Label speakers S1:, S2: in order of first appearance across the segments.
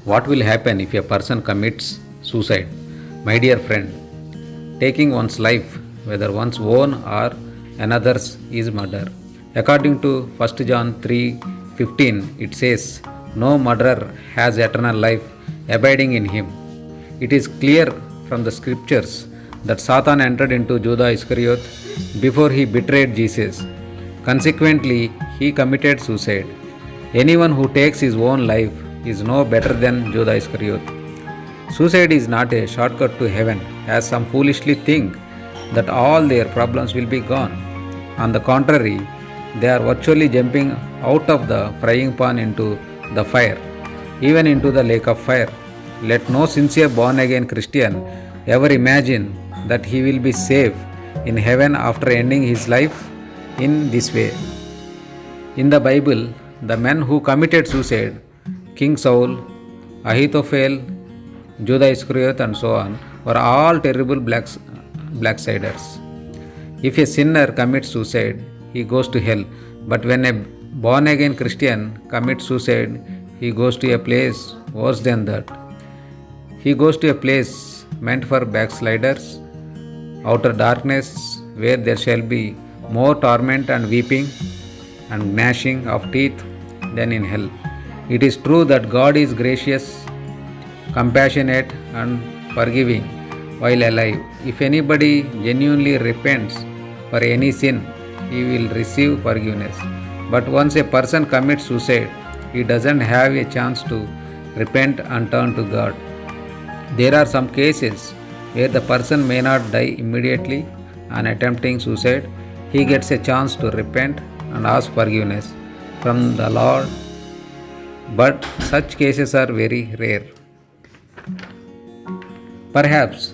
S1: What will happen if a person commits suicide? My dear friend, taking one's life, whether one's own or another's, is murder. According to 1 John 3:15, it says, "No murderer has eternal life abiding in him." It is clear from the scriptures that Satan entered into Judas Iscariot before he betrayed Jesus. Consequently, he committed suicide. Anyone who takes his own life is no better than Judas Iscariot. Suicide is not a shortcut to heaven, as some foolishly think that all their problems will be gone. On the contrary, they are virtually jumping out of the frying pan into the fire, even into the lake of fire. Let no sincere born again Christian ever imagine that he will be safe in heaven after ending his life in this way. In the Bible, the men who committed suicide, King Saul, Ahithophel, Judas Iscariot, and so on, were all terrible blacksiders. If a sinner commits suicide, he goes to hell. But when a born again Christian commits suicide, he goes to a place worse than that. He goes to a place meant for backsliders, outer darkness, where there shall be more torment and weeping and gnashing of teeth than in hell. It is true that God is gracious, compassionate, and forgiving while alive. If anybody genuinely repents for any sin, he will receive forgiveness. But once a person commits suicide, he doesn't have a chance to repent and turn to God. There are some cases where the person may not die immediately on attempting suicide. He gets a chance to repent and ask forgiveness from the Lord, but such cases are very rare. Perhaps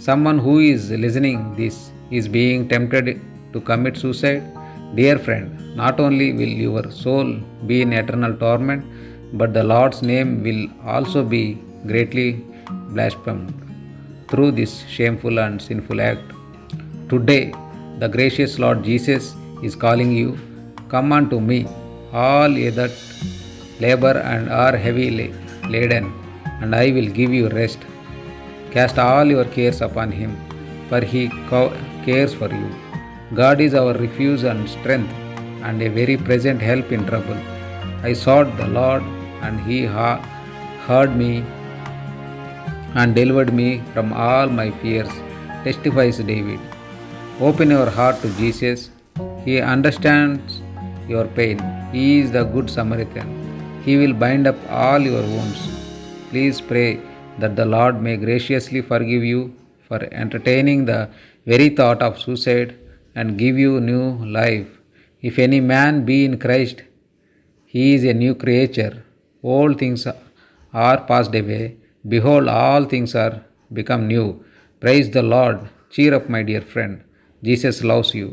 S1: someone who is listening this is being tempted to commit suicide. Dear friend, not only will your soul be in eternal torment, but the Lord's name will also be greatly blasphemed through this shameful and sinful act. Today, the gracious Lord Jesus is calling you, "Come unto me, all ye that labor and are heavy laden, and I will give you rest. Cast all your cares upon him, for he cares for you." God is our refuge and strength, and a very present help in trouble. I sought the Lord, and he heard me and delivered me from all my fears, testifies David. Open your heart to Jesus. He understands your pain. He is the good Samaritan. He will bind up all your wounds. Please pray that the Lord may graciously forgive you for entertaining the very thought of suicide and give you new life. If any man be in Christ, he is a new creature. Old things are passed away. Behold, all things are become new. Praise the Lord. Cheer up, my dear friend. Jesus loves you.